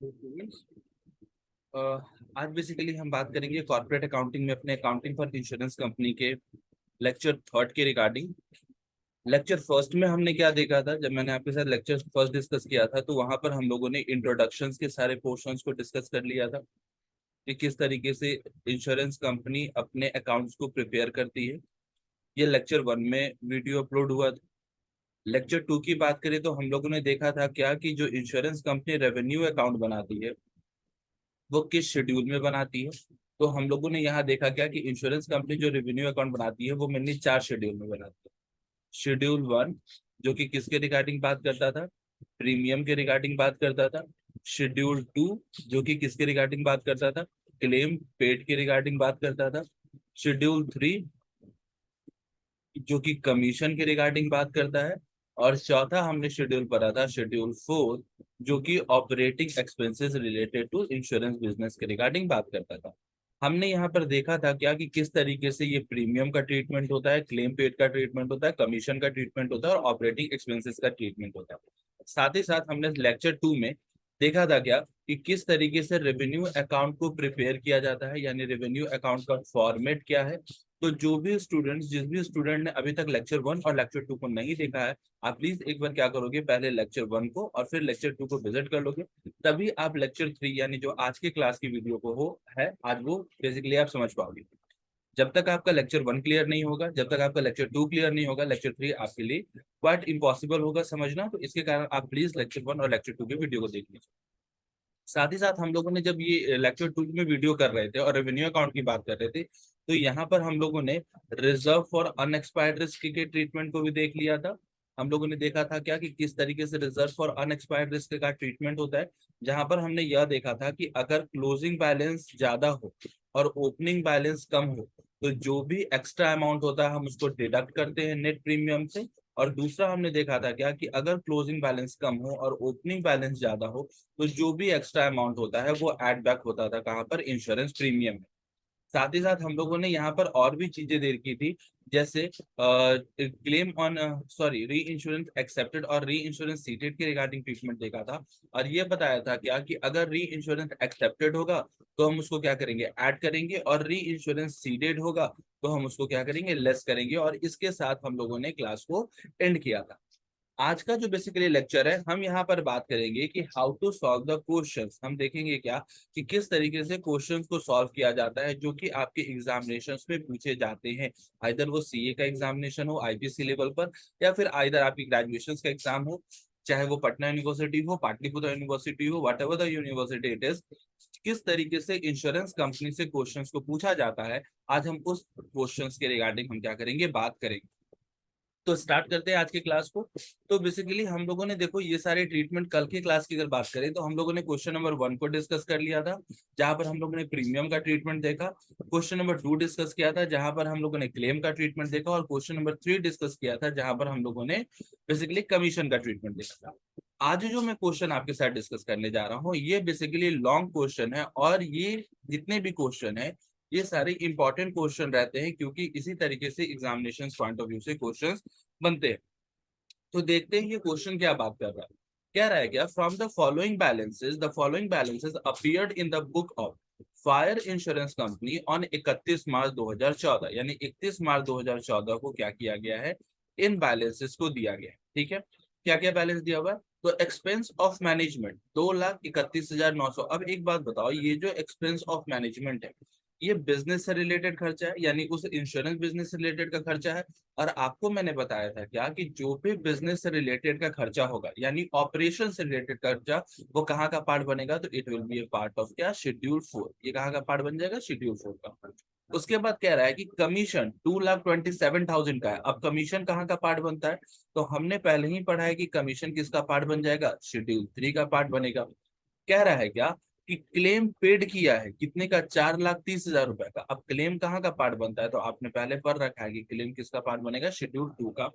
Students, आज basically हम बात करेंगे कॉर्पोरेट अकाउंटिंग में अपने अकाउंटिंग फॉर इंश्योरेंस कंपनी के लेक्चर थर्ड के रिगार्डिंग। लेक्चर फर्स्ट में हमने क्या देखा था, जब मैंने आपके साथ लेक्चर फर्स्ट डिस्कस किया था तो वहां पर हम लोगों ने इंट्रोडक्शंस के सारे पोर्शंस को डिस्कस कर लिया था कि किस तरीके से इंश्योरेंस कंपनी अपने अकाउंट्स को प्रिपेयर करती है। ये लेक्चर वन में वीडियो अपलोड हुआ था। लेक्चर टू की बात करें तो हम लोगों ने देखा था क्या कि जो इंश्योरेंस कंपनी रेवेन्यू अकाउंट बनाती है वो किस शेड्यूल में बनाती है। तो हम लोगों ने यहाँ देखा क्या कि इंश्योरेंस कंपनी जो रेवेन्यू अकाउंट बनाती है वो मेनली चार शेड्यूल में बनाती है। शेड्यूल वन जो कि किसके रिगार्डिंग बात करता था, प्रीमियम के रिगार्डिंग बात करता था। शेड्यूल टू जो कि किसके रिगार्डिंग बात करता था, क्लेम पेड के रिगार्डिंग बात करता था। शेड्यूल थ्री जो कि कमीशन के रिगार्डिंग बात करता है। और चौथा हमने शेड्यूल पढ़ा था, शेड्यूल फोर, जो कि operating expenses related to insurance business के रिगार्डिंग बात करता था। हमने यहाँ पर देखा था क्या कि किस तरीके से ये प्रीमियम का ट्रीटमेंट होता है, क्लेम पेड का ट्रीटमेंट होता है, कमीशन का ट्रीटमेंट होता है और ऑपरेटिंग एक्सपेंसेस का ट्रीटमेंट होता है। साथ ही साथ हमने लेक्चर टू में देखा था क्या कि किस तरीके से रेवेन्यू अकाउंट को प्रिपेयर किया जाता है, यानी रेवेन्यू अकाउंट का फॉर्मेट क्या है। तो जो भी स्टूडेंट्स, जिस भी स्टूडेंट ने अभी तक लेक्चर वन और लेक्चर टू को नहीं देखा है, आप प्लीज एक बार क्या करोगे, पहले लेक्चर वन को और फिर लेक्चर टू को विजिट कर लोगे। तभी आप लेक्चर थ्री यानी जो आज की क्लास की वीडियो को हो है आज वो बेसिकली आप समझ पाओगे। जब तक आपका लेक्चर वन क्लियर नहीं होगा, जब तक आपका लेक्चर टू क्लियर नहीं होगा, लेक्चर थ्री आपके लिए क्वाइट इम्पॉसिबल होगा समझना। तो इसके कारण आप प्लीज लेक्चर वन और लेक्चर टू के वीडियो को देख लीजिए। साथ ही साथ हम लोगों ने जब ये लेक्चर टू में वीडियो कर रहे थे और रेवेन्यू अकाउंट की बात कर रहे थे तो यहाँ पर हम लोगों ने रिजर्व फॉर अनएक्सपायर्ड रिस्क के ट्रीटमेंट को भी देख लिया था। हम लोगों ने देखा था क्या कि किस तरीके से रिजर्व फॉर अनएक्सपायर्ड रिस्क का ट्रीटमेंट होता है, जहां पर हमने यह देखा था कि अगर क्लोजिंग बैलेंस ज्यादा हो और ओपनिंग बैलेंस कम हो तो जो भी एक्स्ट्रा अमाउंट होता है हम उसको डिडक्ट करते हैं नेट प्रीमियम से। और दूसरा हमने देखा था क्या कि अगर क्लोजिंग बैलेंस कम हो और ओपनिंग बैलेंस ज्यादा हो तो जो भी एक्स्ट्रा अमाउंट होता है वो एड बैक होता था कहाँ पर, इंश्योरेंस प्रीमियम में। साथ ही साथ हम लोगों ने यहाँ पर और भी चीजें देखी थी, जैसे क्लेम ऑन सॉरी री इंश्योरेंस एक्सेप्टेड और री इंश्योरेंस सीटेड के रिगार्डिंग ट्रीटमेंट देखा था। और ये बताया था क्या कि अगर री इंश्योरेंस एक्सेप्टेड होगा तो हम उसको क्या करेंगे, ऐड करेंगे, और री इंश्योरेंस सीडेड होगा तो हम उसको क्या करेंगे, लेस करेंगे। और इसके साथ हम लोगों ने क्लास को एंड किया था। आज का जो बेसिकली लेक्चर है हम यहाँ पर बात करेंगे कि how to solve the questions. हम देखेंगे क्या कि किस तरीके से क्वेश्चंस को सॉल्व किया जाता है जो कि आपके एग्जामिनेशंस में पूछे जाते हैं। आइदर वो सीए का एग्जामिनेशन हो आईपीसी लेवल पर, या फिर आइदर आपकी ग्रेजुएशन का एग्जाम हो, चाहे वो पटना यूनिवर्सिटी हो, पाटलिपुत्र यूनिवर्सिटी हो, what ever the university it is. किस तरीके से इंश्योरेंस कंपनी से क्वेश्चंस को पूछा जाता है, आज हम उस क्वेश्चंस के रिगार्डिंग हम क्या करेंगे, बात करेंगे। तो स्टार्ट करते हैं आज की क्लास को। तो बेसिकली हम लोगों ने देखो ये सारे ट्रीटमेंट, कल की क्लास की अगर बात करें तो हम लोगों ने क्वेश्चन नंबर वन को डिस्कस कर लिया था जहां पर हम लोगों ने प्रीमियम का ट्रीटमेंट देखा। क्वेश्चन नंबर टू डिस्कस किया था जहां पर हम लोगों ने क्लेम का ट्रीटमेंट देखा। और क्वेश्चन नंबर थ्री डिस्कस किया था जहां पर हम लोगों ने बेसिकली कमीशन का ट्रीटमेंट देखा था। आज जो मैं क्वेश्चन आपके साथ डिस्कस करने जा रहा हूँ ये बेसिकली लॉन्ग क्वेश्चन है, और ये जितने भी क्वेश्चन है ये सारे इंपॉर्टेंट क्वेश्चन रहते हैं क्योंकि इसी तरीके से एग्जामिनेशन पॉइंट ऑफ व्यू से क्वेश्चंस बनते हैं। तो देखते हैं ये क्वेश्चन क्या बात कर रहा है। कह रहा है क्या, from the following balances appeared in the book of fire insurance company on 31 March 2014, यानी 31 मार्च 2014 को क्या किया गया है, इन बैलेंसेस को दिया गया है। ठीक है, क्या क्या बैलेंस दिया हुआ है। तो एक्सपेंस ऑफ मैनेजमेंट 2,31,900। अब एक बात बताओ, ये जो एक्सपेंस ऑफ मैनेजमेंट है ये बिजनेस से रिलेटेड खर्चा है, यानी उस इंश्योरेंस बिजनेस से रिलेटेड का खर्चा है। और आपको मैंने बताया था क्या कि जो भी बिजनेस से रिलेटेड का खर्चा होगा यानी ऑपरेशन से रिलेटेड खर्चा, वो कहाँ का पार्ट बनेगा, तो it will be A part of क्या, शेड्यूल फोर। ये कहाँ का पार्ट बन जाएगा, शेड्यूल फोर का। उसके बाद कह रहा है कि कमीशन 2,27,000 का है। अब कमीशन कहाँ का पार्ट बनता है, तो हमने पहले ही पढ़ा है कि कमीशन किसका पार्ट बन जाएगा, शेड्यूल थ्री का पार्ट बनेगा। कह रहा है क्या कि क्लेम पेड किया है कितने का, 4,30,000 रुपए का। अब क्लेम कहाँ का पार्ट बनता है, तो आपने पहले पढ़ रखा है कि क्लेम किसका पार्ट बनेगा, शेड्यूल टू का।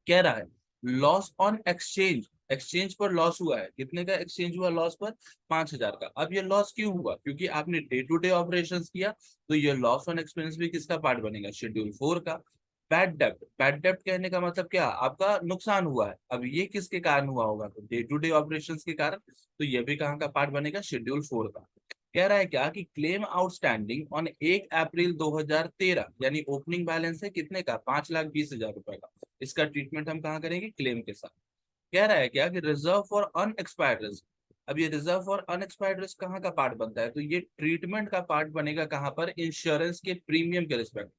कह रहा है लॉस ऑन एक्सचेंज, एक्सचेंज पर लॉस हुआ है, कितने का एक्सचेंज हुआ लॉस पर, 5,000 का। अब ये लॉस क्यों हुआ, क्योंकि आपने डे टू डे ऑपरेशन किया, तो ये लॉस ऑन एक्सपेंस भी किसका पार्ट बनेगा, शेड्यूल फोर का। बैड डेप्ट कहने का मतलब क्या, आपका नुकसान हुआ है। अब ये किसके कारण हुआ होगा, तो डे टू डे ऑपरेशंस के कारण। तो ये भी कहाँ का पार्ट बनेगा, शेड्यूल 4 का। कह रहा है क्या कि क्लेम आउटस्टैंडिंग ऑन 1 अप्रैल 2013, यानी ओपनिंग बैलेंस है कितने का, 5,20,000 रुपए का। इसका ट्रीटमेंट हम कहाँ करेंगे, क्लेम के साथ। कह रहा है क्या कि रिजर्व फॉर अनएक्सपायर्ड रिस्क। अब ये रिजर्व फॉर अनएक्सपायर्ड रिस्क कहाँ का पार्ट बनता है, तो ये ट्रीटमेंट का पार्ट बनेगा कहाँ पर, इंश्योरेंस के प्रीमियम के रिस्पेक्ट।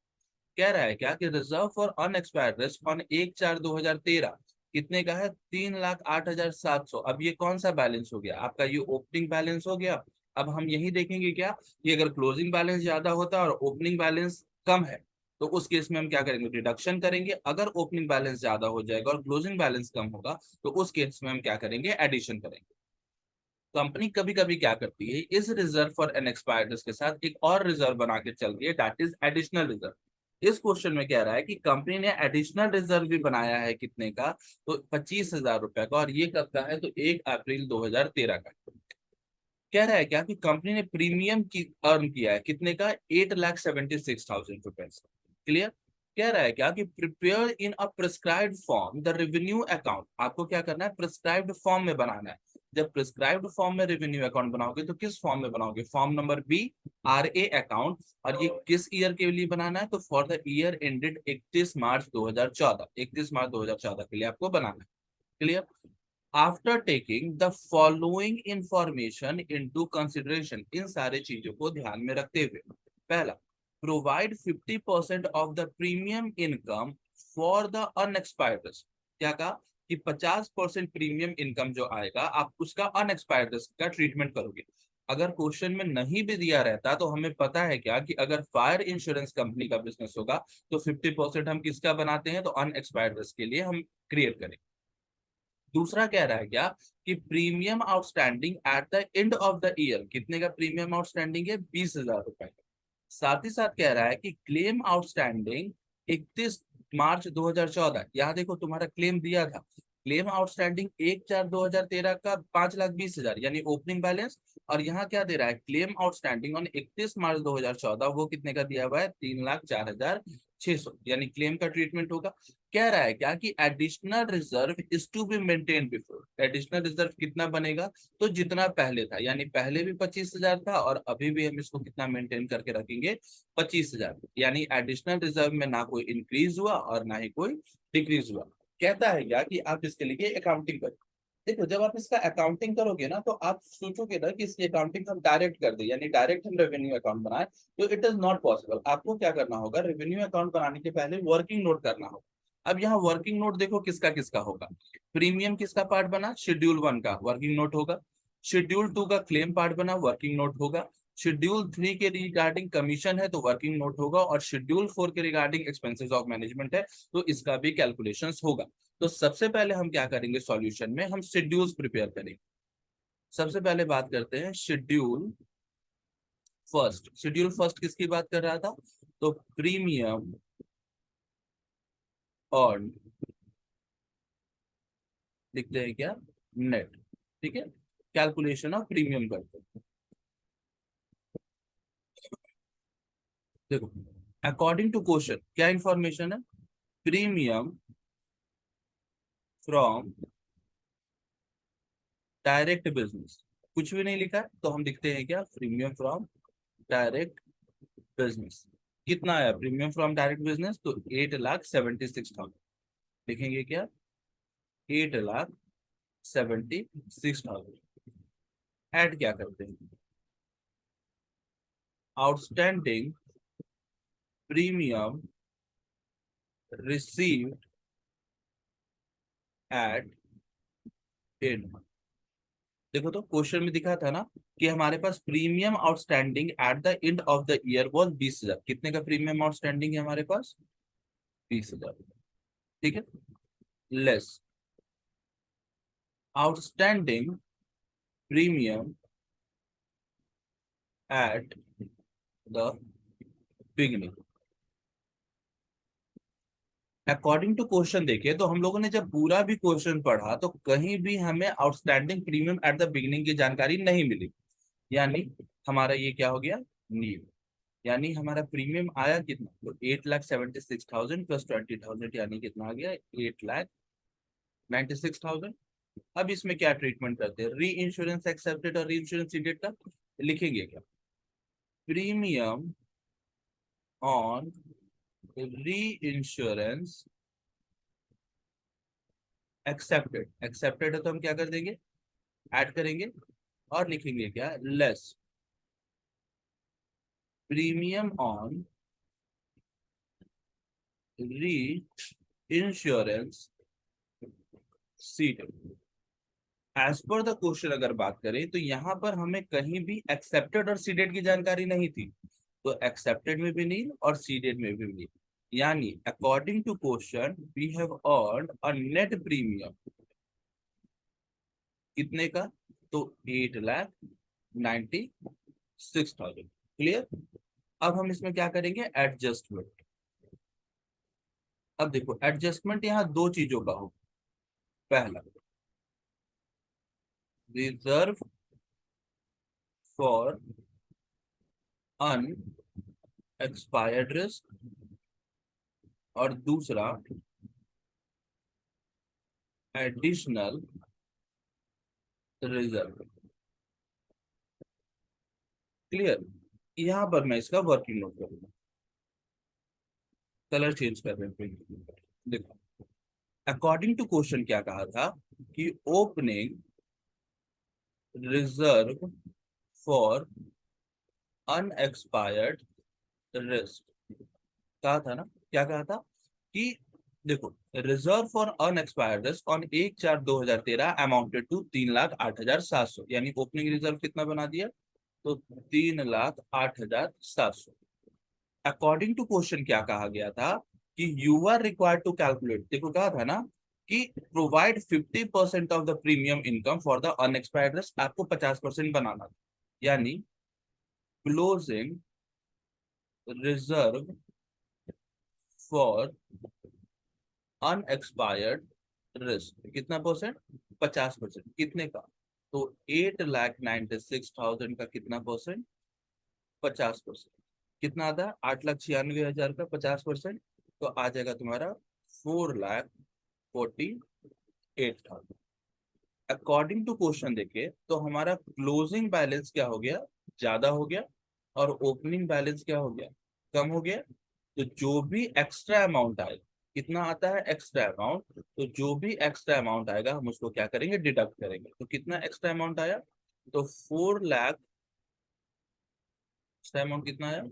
कह रहा है क्या कि reserve for unexpired risk on 1/4/2013 कितने का है, 3,08,700। अब ये कौन सा बैलेंस हो गया आपका, ये ओपनिंग बैलेंस हो गया। अब हम यही देखेंगे क्या कि अगर क्लोजिंग बैलेंस ज्यादा होता है और ओपनिंग बैलेंस कम है, तो उस केस में हम क्या करेंगे, रिडक्शन करेंगे। अगर ओपनिंग बैलेंस ज्यादा हो जाएगा और क्लोजिंग बैलेंस कम होगा, तो उस केस में हम क्या करेंगे, एडिशन करेंगे। कंपनी कभी कभी क्या करती है, इस रिजर्व फॉर अनएक्सपायर्ड के साथ एक और रिजर्व बना के चलती है, दैट इज एडिशनल रिजर्व। इस क्वेश्चन में कह रहा है कि कंपनी ने एडिशनल रिजर्व भी बनाया है कितने का, तो 25,000 रुपए का, और ये कब का है, तो 1 अप्रैल 2013 का। कह रहा है क्या कि कंपनी ने प्रीमियम की अर्न किया है कितने का, 8,76,000 रुपए। क्लियर। कह रहा है क्या कि prepare in a prescribed form the revenue account. आपको क्या करना है, प्रिस्क्राइब्ड फॉर्म में बनाना है। जब प्रिस्क्राइब्ड फॉर्म में रेवेन्यू अकाउंट बनाओगे तो किस फॉर्म में बनाओगे, form number B, RA account. और ये किस ईयर के लिए बनाना है, तो for the year ended 31 March 2014, 31 March 2014 के लिए आपको बनाना है। Clear. After taking the following information into consideration, इन सारे चीजों को ध्यान में रखते हुए, पहला, provide 50% of the premium income for the unexpired. क्या कहा कि 50% प्रीमियम इनकम जो आएगा आप उसका अनएक्सपायर्ड का ट्रीटमेंट करोगे। अगर क्वेश्चन में नहीं भी दिया रहता तो हमें पता है क्या कि अगर फायर इंश्योरेंस कंपनी का बिजनेस होगा तो 50% हम किसका बनाते हैं, तो अनएक्सपायर्ड के लिए हम क्रिएट करें। दूसरा कह रहा है क्या कि premium outstanding at the end of the year, कितने का प्रीमियम आउटस्टैंडिंग है, 20,000 रुपए का। साथ ही साथ कह रहा है कि क्लेम आउटस्टैंडिंग 31 मार्च 2014, यहाँ देखो तुम्हारा क्लेम दिया था, क्लेम आउटस्टैंडिंग 1/4/2013 का 5,20,000 यानी ओपनिंग बैलेंस। और यहाँ क्या दे रहा है, क्लेम आउटस्टैंडिंग ऑन 31 मार्च 2014, वो कितने का दिया हुआ है, 3,04,600, यानी क्लेम का ट्रीटमेंट होगा। कह रहा है क्या कि additional reserve is to be maintain before. Additional reserve कितना बनेगा, तो जितना पहले था, यानी पहले भी 25,000 था और अभी भी हम इसको कितना मेंटेन करके रखेंगे, 25,000। यानी एडिशनल रिजर्व में ना कोई इंक्रीज हुआ और ना ही कोई डिक्रीज हुआ। कहता है क्या कि आप इसके लिए अकाउंटिंग करें। देखो जब आप इसका अकाउंटिंग करोगे ना, तो आप सोचोगे ना कि इसकी अकाउंटिंग हम डायरेक्ट कर दे, यानी डायरेक्ट हम रेवेन्यू अकाउंट बनाए, तो इट इज नॉट पॉसिबल। आपको क्या करना होगा, रेवेन्यू अकाउंट बनाने के पहले वर्किंग नोट करना होगा। अब यहाँ वर्किंग नोट देखो किसका किसका होगा, प्रीमियम किसका पार्ट बना, शेड्यूल 1 का वर्किंग नोट होगा। शेड्यूल 2 का क्लेम पार्ट बना, वर्किंग नोट होगा। शेड्यूल 3 के रिगार्डिंग कमीशन है तो वर्किंग नोट होगा, और शेड्यूल 4 के रिगार्डिंग एक्सपेंसेस ऑफ मैनेजमेंट है तो इसका भी कैलकुलेशंस होगा। तो सबसे पहले हम क्या करेंगे, सॉल्यूशन में हम शेड्यूल्स प्रिपेयर करेंगे। सबसे पहले बात करते हैं शेड्यूल फर्स्ट। शेड्यूल फर्स्ट किसकी बात कर रहा था, तो प्रीमियम और लिखते हैं क्या, नेट। ठीक है, कैलकुलेशन ऑफ प्रीमियम करते हैं। देखो अकॉर्डिंग टू क्वेश्चन क्या इंफॉर्मेशन है, प्रीमियम फ्रॉम डायरेक्ट बिजनेस, कुछ भी नहीं लिखा है तो हम लिखते हैं क्या, प्रीमियम फ्रॉम डायरेक्ट बिजनेस। कितना आया प्रीमियम फ्रॉम डायरेक्ट बिजनेस, तो 8,76,000। लिखेंगे क्या, 8,76,000। ऐड क्या करते हैं, outstanding premium received at end. देखो तो क्वेश्चन में दिखा था ना कि हमारे पास premium outstanding at the end of the year was 20,000। कितने का प्रीमियम आउटस्टैंडिंग है हमारे पास, 20,000। ठीक है, less outstanding premium at the beginning. According to question देखे तो हम लोगों ने जब पूरा भी क्वेश्चन पढ़ा तो कहीं भी हमें outstanding premium at the beginning की जानकारी नहीं मिली, यानी हमारा ये क्या हो गया, नीव। यानी हमारा प्रीमियम आया कितना, तो 8,76,000 प्लस 20,000 यानी कितना आ गया, 8,96,000। अब इसमें क्या ट्रीटमेंट करते हैं, री इंश्योरेंस एक्सेप्टेड और री इंश्योरेंस सीडेड का लिखेंगे क्या, प्रीमियम ऑन री इंश्योरेंस एक्सेप्टेड, एक्सेप्टेड है तो हम क्या कर देंगे, ऐड करेंगे और लिखेंगे क्या, less premium on reinsurance ceded. As per the question अगर बात करें तो यहाँ पर हमें कहीं भी एक्सेप्टेड और सीडेड की जानकारी नहीं थी, तो एक्सेप्टेड में भी नहीं और सीडेड में भी नहीं, यानी according to question we have earned a net premium कितने का, तो 8,96,000। क्लियर। अब हम इसमें क्या करेंगे, एडजस्टमेंट। अब देखो एडजस्टमेंट यहाँ दो चीजों का हो, पहला रिजर्व फॉर अनएक्सपायर्ड रिस्क और दूसरा एडिशनल रिजर्व। क्लियर। यहाँ पर मैं इसका वर्किंग नोट करूंगा, कलर चेंज कर रहे हैं। देखो अकॉर्डिंग टू क्वेश्चन क्या कहा था कि opening reserve for unexpired risk, कहा था ना, क्या कहा था कि देखो reserve for unexpired risk on 1/4/2013 amounted to 3,08,700, यानी ओपनिंग रिजर्व कितना बना दिया, तो 3,08,700। अकॉर्डिंग टू क्वेश्चन क्या कहा गया था कि you are required to calculate, देखो कहा था ना कि provide 50% of the premium income for the unexpired risk, आपको 50% बनाना था, यानी closing reserve for unexpired risk कितना परसेंट, 50%, कितने का, तो 8,96,000 का कितना परसेंट, 50%, कितना आता है, 8,96,000 का 50%, तो आ जाएगा तुम्हारा 4,48,000। अकॉर्डिंग टू क्वेश्चन देखिए तो हमारा क्लोजिंग बैलेंस क्या हो गया, ज्यादा हो गया, और ओपनिंग बैलेंस क्या हो गया, कम हो गया। तो जो भी एक्स्ट्रा अमाउंट आएगा, कितना आता है एक्स्ट्रा अमाउंट, तो जो भी एक्स्ट्रा अमाउंट आएगा हम उसको क्या करेंगे, डिडक्ट करेंगे। तो कितना एक्स्ट्रा अमाउंट आया, तो 4 लाख, एक्स्ट्रा अमाउंट कितना आया,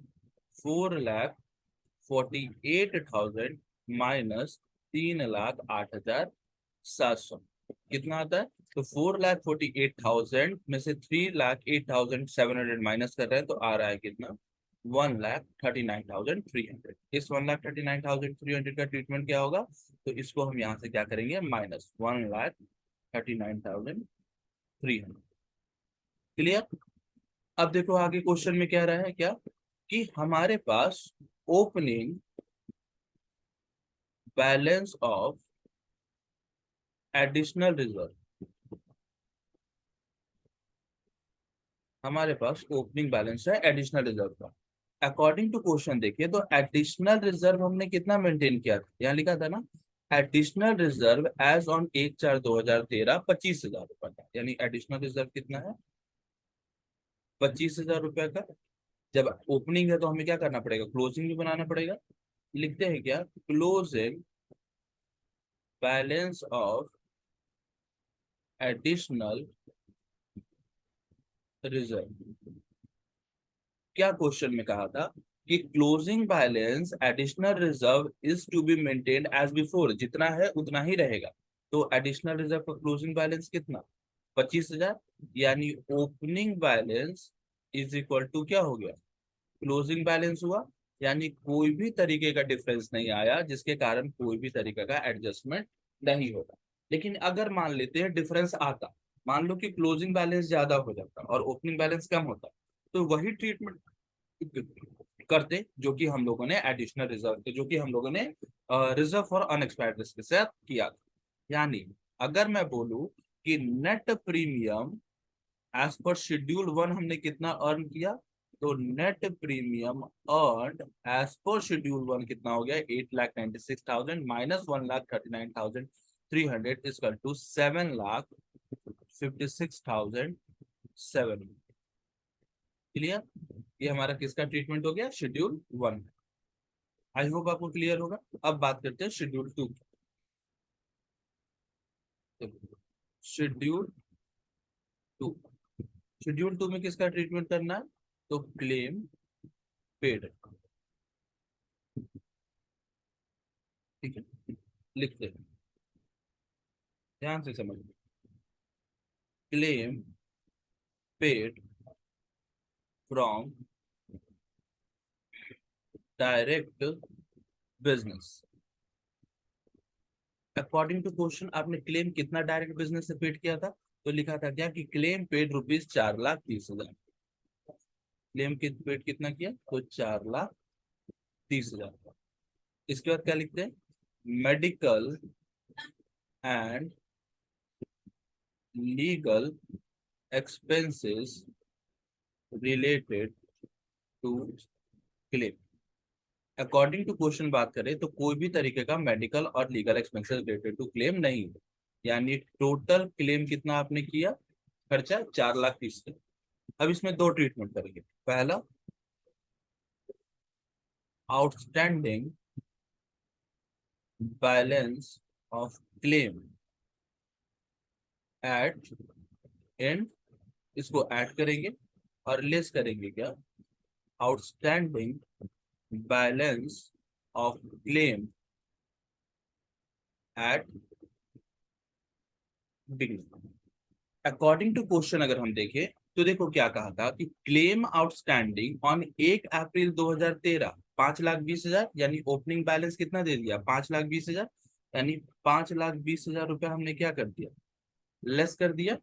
4,48,000 माइनस 3,08,700, कितना आता है, तो 4,48,000 में से 3,08,700 माइनस कर रहे हैं तो आ रहा है कितना, 1,39,300। इस 1,39,300 का ट्रीटमेंट क्या होगा, तो इसको हम यहाँ से क्या करेंगे, माइनस 1,39,300। क्लियर। अब देखो आगे क्वेश्चन में कह रहा है क्या, कि हमारे पास opening balance of additional reserve, हमारे पास ओपनिंग बैलेंस है एडिशनल रिजर्व का। अकॉर्डिंग टू क्वेश्चन देखिए तो एडिशनल रिजर्व हमने कितना मेंटेन किया था, यहाँ लिखा था ना, एडिशनल रिजर्व एज ऑन 1/4/2013 25,000 रुपए का, यानी एडिशनल रिजर्व कितना है, 25,000 रुपए का। जब ओपनिंग है तो हमें क्या करना पड़ेगा, क्लोजिंग भी बनाना पड़ेगा। लिखते हैं क्या, closing balance of additional reserve. क्या क्वेश्चन में कहा था कि closing balance additional reserve is to be maintained as before, जितना है उतना ही रहेगा। तो एडिशनल रिजर्व का क्लोजिंग बैलेंस कितना, 25,000, यानी opening balance is equal to क्या हो गया, क्लोजिंग बैलेंस हुआ, यानी कोई भी तरीके का डिफरेंस नहीं आया जिसके कारण कोई भी तरीके का एडजस्टमेंट नहीं होगा। लेकिन अगर मान लेते हैं डिफरेंस आता, मान लो कि क्लोजिंग बैलेंस ज्यादा हो जाता और ओपनिंग बैलेंस कम होता, तो वही ट्रीटमेंट करते जो कि हम लोगों ने एडिशनल रिजर्व, जो कि हम लोगों ने रिजर्व फॉर अनएक्सपायर्ड रिस्क के साथ किया था। यानी अगर मैं बोलूं कि net premium as per schedule 1 हमने कितना अर्न किया, तो net premium earn as per schedule 1 कितना हो गया, 8,96,000 माइनस 1,39,300 इजकल टू 7,56,700। क्लियर? ये हमारा किसका ट्रीटमेंट हो गया, शेड्यूल 1। आई होप आपको क्लियर होगा। अब बात करते हैं शेड्यूल 2। शेड्यूल 2, शेड्यूल 2 में किसका ट्रीटमेंट करना है, तो क्लेम पेड। ठीक है, लिखते हैं, ध्यान से समझिए। Claim paid from direct business. According to question आपने क्लेम कितना डायरेक्ट बिजनेस से पेड किया था, तो लिखा था क्या कि क्लेम पेड रुपीज 4,30,000। क्लेम की पेड कितना किया, तो 4,30,000। इसके बाद क्या लिखते हैं, medical and legal expenses related to claim. According to question बात करें तो कोई भी तरीके का मेडिकल और legal expenses related to claim नहीं है। यानी टोटल क्लेम कितना आपने किया, खर्चा 4,30,000। अब इसमें दो ट्रीटमेंट करेंगे। पहला, outstanding balance of claim at end, इसको ऐड करेंगे और लेस करेंगे क्या, outstanding balance of claim at beginning. According to question अगर हम देखें तो देखो क्या कहा था कि क्लेम आउटस्टैंडिंग ऑन 1 अप्रैल 2013 5,20,000, यानी ओपनिंग बैलेंस कितना दे दिया, 5,20,000। यानी 5,20,000 रुपया हमने क्या कर दिया, लेस कर दिया।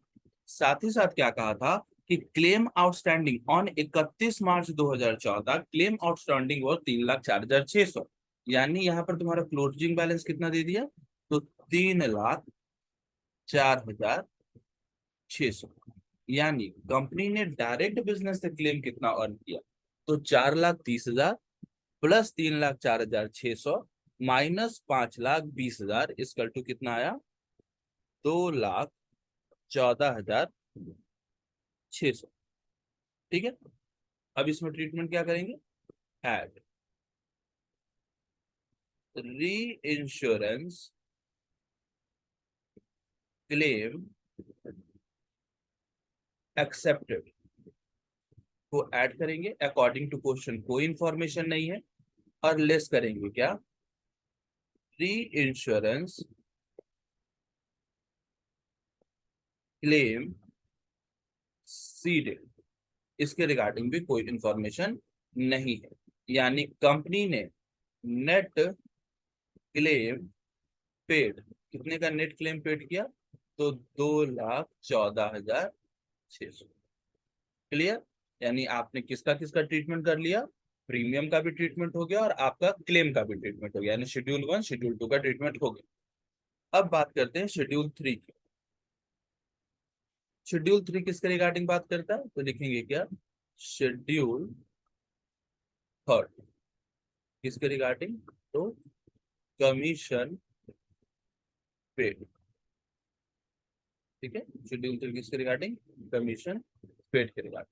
साथ ही साथ क्या कहा था कि claim outstanding on 31 March 2014 claim outstanding और 3,04,600। यानी यहाँ पर तुम्हारा क्लोजिंग बैलेंस कितना दे दिया, तो 3,04,600। यानी कंपनी ने डायरेक्ट बिजनेस से क्लेम कितना अर्न किया, तो 4,30,000 प्लस 3,04,600 माइनस 5,20,000 इसकल टू कितना आया, 2,14,600। ठीक है, अब इसमें ट्रीटमेंट क्या करेंगे, एड री इंश्योरेंस क्लेम एक्सेप्टेड को ऐड करेंगे। अकॉर्डिंग टू क्वेश्चन कोई इंफॉर्मेशन नहीं है, और लेस करेंगे क्या, री इंश्योरेंस क्लेम सीडेड, इसके रिगार्डिंग भी कोई इंफॉर्मेशन नहीं है। यानी कंपनी ने नेट क्लेम पेड, कितने का नेट क्लेम पेड किया, तो 2,14,600। क्लियर? यानी आपने किसका किसका ट्रीटमेंट कर लिया, प्रीमियम का भी ट्रीटमेंट हो गया और आपका क्लेम का भी ट्रीटमेंट हो गया, यानी शेड्यूल 1 शेड्यूल 2 का ट्रीटमेंट हो गया। अब बात करते हैं शेड्यूल 3 की। शेड्यूल 3 किसके रिगार्डिंग बात करता है, तो लिखेंगे क्या, शेड्यूल 3 किसके रिगार्डिंग, तो कमीशन पेड। ठीक है, शेड्यूल 3 किसके रिगार्डिंग, कमीशन पेड के रिगार्डिंग।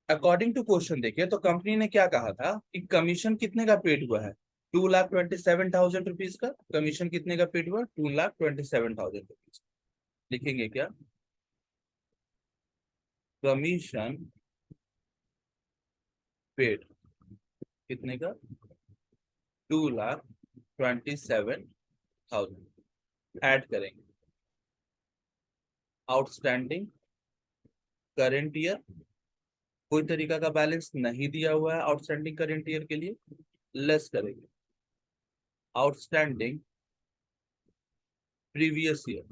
अकॉर्डिंग टू क्वेश्चन देखिए तो कंपनी ने क्या कहा था कि कमीशन कितने का पेड हुआ है, 2,27,000 रुपीज का। कमीशन कितने का पेड हुआ, 2,27,000 रुपीज। लिखेंगे क्या, कमीशन पेड कितने का, 2,27,000। ऐड करेंगे आउटस्टैंडिंग करेंट ईयर, कोई तरीका का बैलेंस नहीं दिया हुआ है आउटस्टैंडिंग करेंट ईयर के लिए, लेस करेंगे outstanding previous year.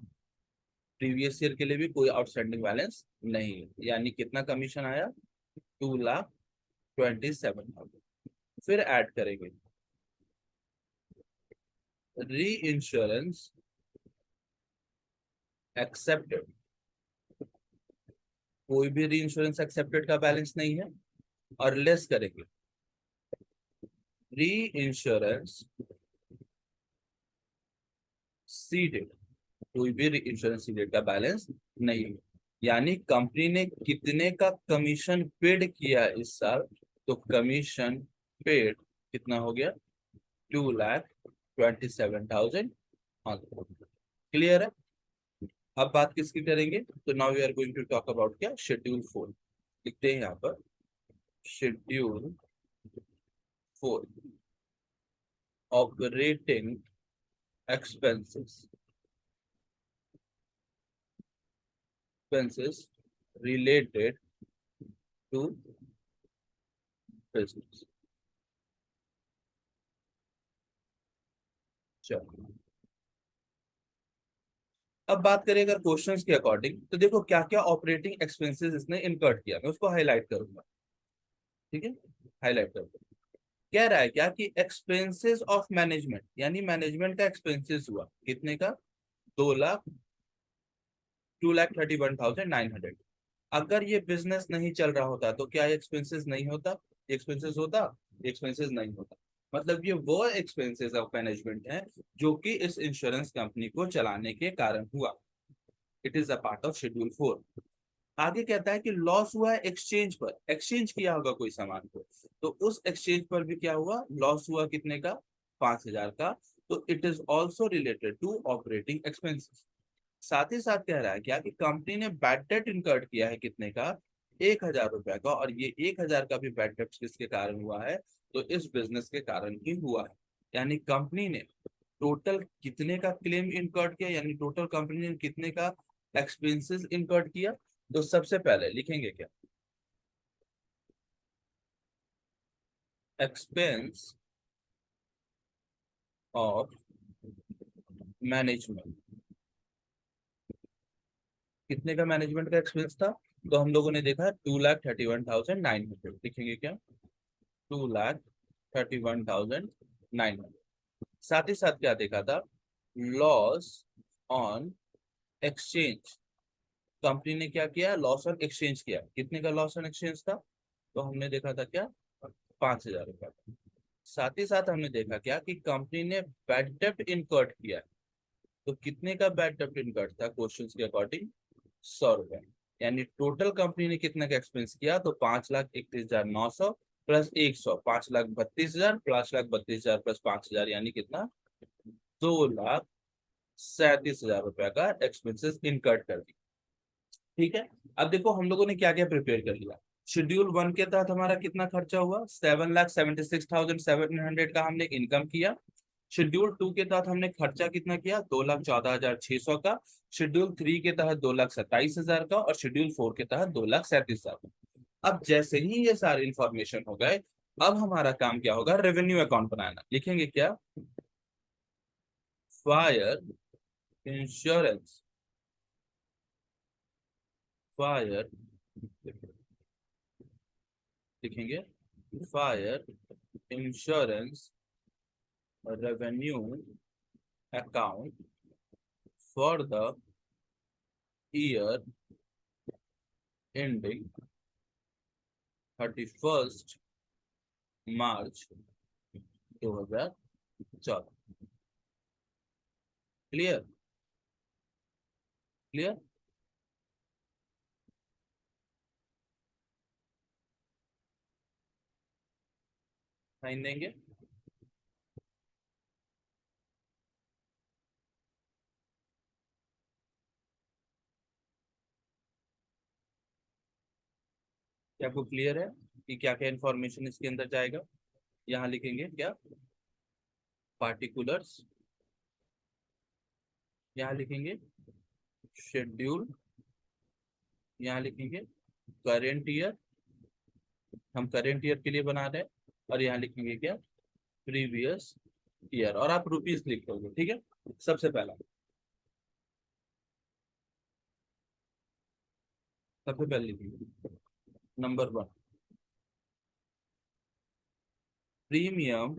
Previous year के लिए भी कोई आउटस्टैंडिंग बैलेंस नहीं है। यानी कितना कमीशन आया, 2,27,000। फिर ऐड करेंगे री इंश्योरेंस एक्सेप्टेड, कोई भी री इंश्योरेंस एक्सेप्टेड का बैलेंस नहीं है। और लेस करेंगे री इंश्योरेंस सीडेड, कोई भी इंश्योरेंस सीडेड का बैलेंस नहीं है। यानी कंपनी ने कितने का कमीशन पेड किया इस साल, तो कमीशन पेड कितना हो गया, 2,27,000। क्लियर है। अब बात किसकी करेंगे, तो now we are going to talk about क्या, शेड्यूल 4। लिखते हैं यहाँ पर schedule 4, operating expenses, expenses related to business। चलो, अब बात करें अगर क्वेश्चंस के अकॉर्डिंग, तो देखो क्या क्या ऑपरेटिंग एक्सपेंसेस इसने इनकर्ड किया, मैं उसको हाईलाइट करूंगा। ठीक है, हाईलाइट करूंगा। कह रहा है क्या कि एक्सपेंसेस ऑफ मैनेजमेंट, यानी मैनेजमेंट का एक्सपेंसेस हुआ कितने का, 2 लाख, 2,31,900। अगर ये बिजनेस नहीं चल रहा होता तो क्या एक्सपेंसेस नहीं होता, एक्सपेंसेस होता, एक्सपेंसेस नहीं होता। मतलब ये वो एक्सपेंसेस ऑफ मैनेजमेंट है जो कि इस इंश्योरेंस कंपनी को चलाने के कारण हुआ। It is a part of schedule 4। आगे कहता है कि लॉस हुआ है एक्सचेंज पर, एक्सचेंज किया होगा कोई सामान को, तो उस एक्सचेंज पर भी क्या हुआ, लॉस हुआ कितने का, 5,000 का। तो it is also related to operating expenses. साथ ही साथ कह रहा है क्या कि कंपनी ने बैड डेट इनकर्ड किया है कितने का, 1,000 रुपए का। और ये 1,000 का भी बैड डेट किसके कारण हुआ है, तो इस बिजनेस के कारण ही हुआ है। यानी कंपनी ने टोटल कितने का क्लेम इनकर्ड किया, यानी टोटल कंपनी ने कितने का एक्सपेंसेस इनकर्ड किया। तो सबसे पहले लिखेंगे क्या, एक्सपेंस ऑफ मैनेजमेंट। कितने का मैनेजमेंट का एक्सपेंस था, तो हम लोगों ने देखा 2,31,900। लिखेंगे क्या, 2,31,900। साथ ही साथ क्या देखा था, लॉस ऑन एक्सचेंज। कंपनी ने क्या किया, लॉस ऑन एक्सचेंज किया। कितने का लॉस ऑन एक्सचेंज था, तो हमने देखा था क्या, 5,000 रुपया। साथ ही साथ हमने देखा क्या कि कंपनी ने बैड डेब्ट इनकर्ड किया। तो कितने का बैड डेब्ट इनकर्ड था क्वेश्चंस के अकॉर्डिंग, 100 रुपए। यानी टोटल कंपनी ने कितना का एक्सपेंस किया, तो 5,31,900 प्लस 100, 5,32,000, 5,32,000 प्लस 5,000, यानी कितना, 2,37,000 रुपया का एक्सपेंसेस इनकर्ड कर दिया। ठीक है। अब देखो हम लोगों ने क्या क्या प्रिपेयर कर लिया। शेड्यूल 1 के तहत हमारा कितना खर्चा हुआ, 7,76,700 का हमने इनकम किया। शेड्यूल 2 के तहत हमने खर्चा कितना किया, 2,14,600 का। शेड्यूल 3 के तहत 2,27,000 का। और शेड्यूल 4 के तहत 2,37,000 का। अब जैसे ही ये सारे इंफॉर्मेशन हो गए, अब हमारा काम क्या होगा, रेवेन्यू अकाउंट बनाना। लिखेंगे क्या, फायर इंश्योरेंस, फायर, लिखेंगे fire insurance revenue account for the year ending 31 March 2014। Clear, clear. Sign देंगे। क्या आपको क्लियर है कि क्या क्या इंफॉर्मेशन इसके अंदर जाएगा। यहाँ लिखेंगे क्या, पार्टिकुलर्स, यहाँ लिखेंगे शेड्यूल, यहाँ लिखेंगे करेंट ईयर, हम करेंट ईयर के लिए बना रहे हैं। और यहाँ लिखेंगे क्या, प्रीवियस ईयर। और आप रुपीस लिख दोगे, ठीक है। सबसे पहला, सबसे पहले लिखेंगे नंबर 1, प्रीमियम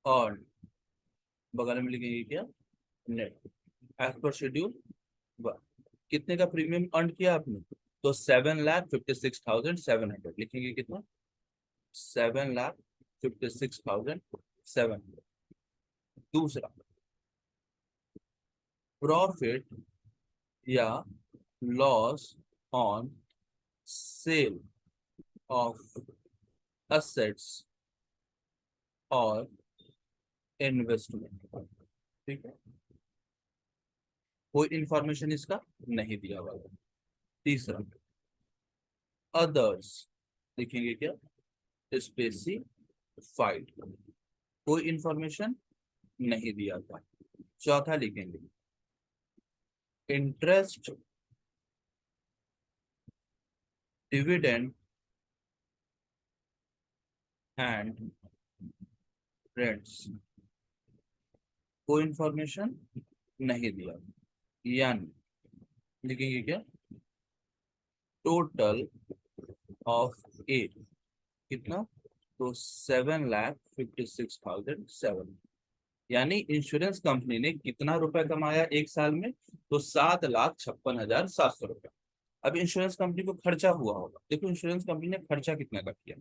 और बगल में लिखेंगे क्या, नेट, एज पर शेड्यूल 1। कितने का प्रीमियम अर्न किया आपने, तो 7,56,700 लिखेंगे कितना? 7,56,700। दूसरा, प्रॉफिट या loss on sale of assets और इन्वेस्टमेंट। ठीक है, कोई इंफॉर्मेशन इसका नहीं दिया हुआ है। तीसरा, अदर्स लिखेंगे क्या? स्पेसिफाइड, कोई इंफॉर्मेशन नहीं दिया था। चौथा लिखेंगे इंटरेस्ट, डिविडेंड एंड रेंट्स, कोई इंफॉर्मेशन नहीं दिया। यानी लिखेंगे क्या? टोटल ऑफ ए कितना? तो 7,56,700। यानी इंश्योरेंस कंपनी ने कितना रुपए कमाया एक साल में? तो 7,56,700 रुपए। अब इंश्योरेंस कंपनी को खर्चा हुआ होगा, देखो इंश्योरेंस कंपनी ने खर्चा कितना का किया।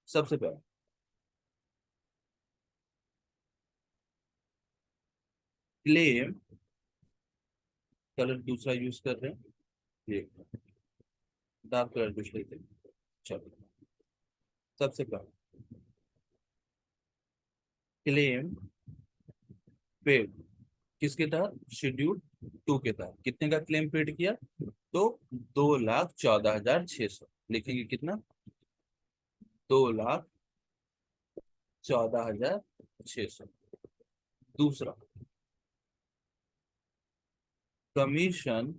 सबसे पहले क्लेम, कलर दूसरा यूज कर रहे हैं, ये डार्क कलर कुछ लेते हैं। चलो, सबसे पहले क्लेम पेड किसके तहत? शेड्यूल 2 के तहत। कितने का क्लेम पेड किया? तो 2,14,600 लिखेंगे कितना? 2,14,600। दूसरा, कमीशन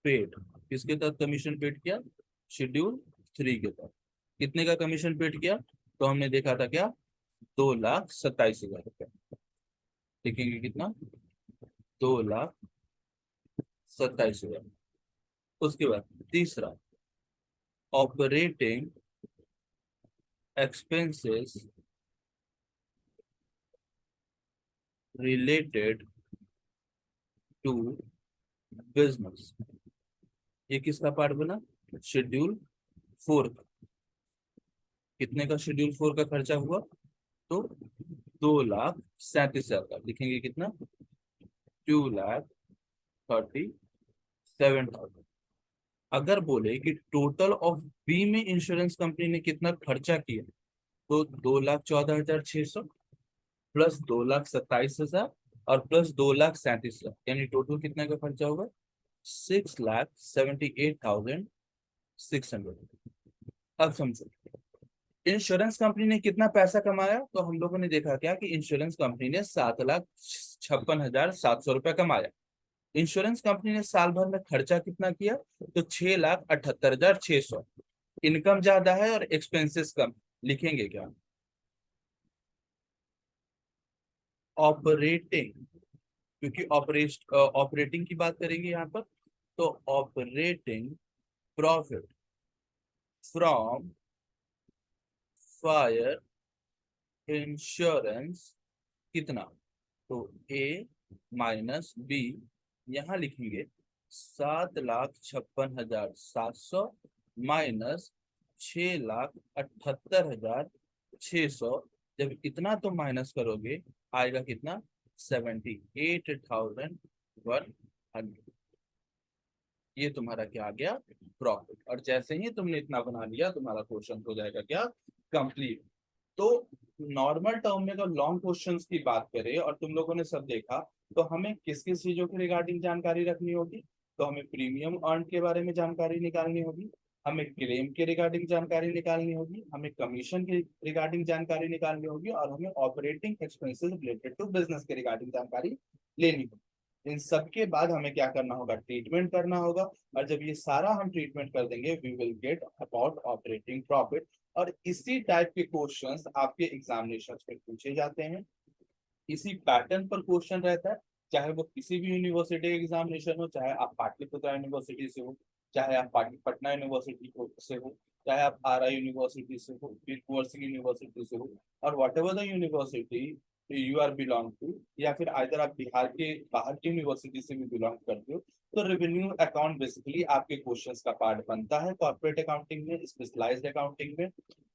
पेड किसके तहत कमीशन पेड किया? शेड्यूल 3 के तहत। कितने का कमीशन पेड किया? तो हमने देखा था क्या? 2,27,000 रुपये। लिखेंगे कितना? 2,27,000। उसके बाद तीसरा, operating expenses related to business, ये किसका पार्ट बना? शेड्यूल 4 का। कितने का शेड्यूल 4 का खर्चा हुआ? तो 2,37,000 का। लिखेंगे कितना? 2,37,000। अगर बोले कि टोटल ऑफ बी में इंश्योरेंस कंपनी ने कितना खर्चा किया, तो 2,14,600 प्लस 2,27,000 और प्लस 2,37,000, यानी टोटल कितना का खर्चा होगा? 6,78,600। अब समझो इंश्योरेंस कंपनी ने कितना पैसा कमाया। तो हम लोगों ने देखा क्या कि इंश्योरेंस कंपनी ने 7,56,700 रुपया कमाया। इंश्योरेंस कंपनी ने साल भर में खर्चा कितना किया? तो 6,78,600। इनकम ज्यादा है और एक्सपेंसेस कम। लिखेंगे क्या? ऑपरेटिंग, क्योंकि ऑपरेटिंग की बात करेंगे यहाँ पर। तो operating profit from fire insurance कितना? तो A - B, यहाँ लिखेंगे 7,56,700 माइनस 6,78,600। जब इतना तो माइनस करोगे, आएगा कितना? 78,100। ये तुम्हारा क्या आ गया? प्रॉफिट। और जैसे ही तुमने इतना बना लिया, तुम्हारा क्वेश्चन हो जाएगा क्या? कंप्लीट। तो नॉर्मल टर्म में अगर लॉन्ग क्वेश्चंस की बात करें और तुम लोगों ने सब देखा, तो हमें किस किस चीजों के रिगार्डिंग जानकारी रखनी होगी? तो हमें प्रीमियम अर्न के बारे में जानकारी निकालनी होगी, हमें क्लेम के रिगार्डिंग जानकारी निकालनी होगी, हमें कमीशन के रिगार्डिंग जानकारी निकालनी होगी, और हमें operating expenses related to business के रिगार्डिंग जानकारी लेनी होगी। इन सब के बाद हमें क्या करना होगा? ट्रीटमेंट करना होगा। और जब ये सारा हम ट्रीटमेंट कर देंगे, we will get about operating profit. और इसी टाइप के क्वेश्चंस आपके एग्जामिनेशन में पूछे जाते हैं, इसी पैटर्न पर क्वेश्चन रहता है। चाहे वो किसी भी यूनिवर्सिटी एग्जामिनेशन हो, चाहे आप पाटलिपुत्र यूनिवर्सिटी से हो, चाहे आप पटना यूनिवर्सिटी से हो, चाहे आप आरा यूनिवर्सिटी से हो, फिर कुंवर यूनिवर्सिटी से हो, और whatever the university you are belong to, या फिर आइदर आप बिहार के बाहर की यूनिवर्सिटी से भी बिलोंग करते हो, तो रेवेन्यू अकाउंट बेसिकली आपके क्वेश्चंस का पार्ट बनता है कॉर्पोरेट अकाउंटिंग में, स्पेशलाइज्ड अकाउंटिंग में,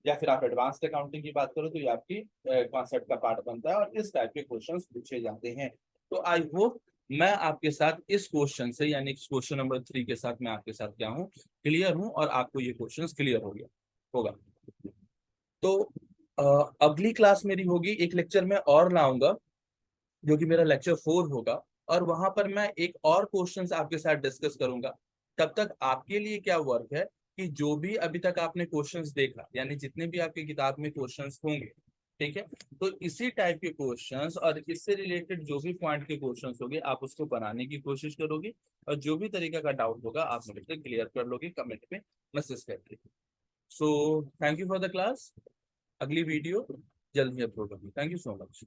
या फिर आप एडवांस्ड अकाउंटिंग की बात करो तो ये आपकी कॉन्सेप्ट का पार्ट बनता है, और इस टाइप के क्वेश्चंस पूछे जाते हैं। तो आई होप मैं आपके साथ इस क्वेश्चन से, यानी क्वेश्चन नंबर 3 के साथ मैं आपके साथ क्या हूँ, क्लियर हूँ, और आपको ये क्वेश्चंस क्लियर हो गया होगा। तो अगली क्लास मेरी होगी, एक लेक्चर में और लाऊंगा जो कि मेरा लेक्चर 4 होगा, और वहां पर मैं एक और क्वेश्चंस आपके साथ डिस्कस करूंगा। तब तक आपके लिए क्या वर्क है कि जो भी अभी तक आपने क्वेश्चंस देखा, यानी जितने भी आपकी किताब में क्वेश्चंस होंगे, ठीक है, तो इसी टाइप के क्वेश्चंस और इससे रिलेटेड जो भी पॉइंट के क्वेश्चंस होंगे आप उसको बनाने की कोशिश करोगे, और जो भी तरीका का डाउट होगा आप मेरे से क्लियर कर लोगे कमेंट में मैसेज करके। So thank you for the class. अगली वीडियो जल्द ही अपलोड होगी। Thank you so much.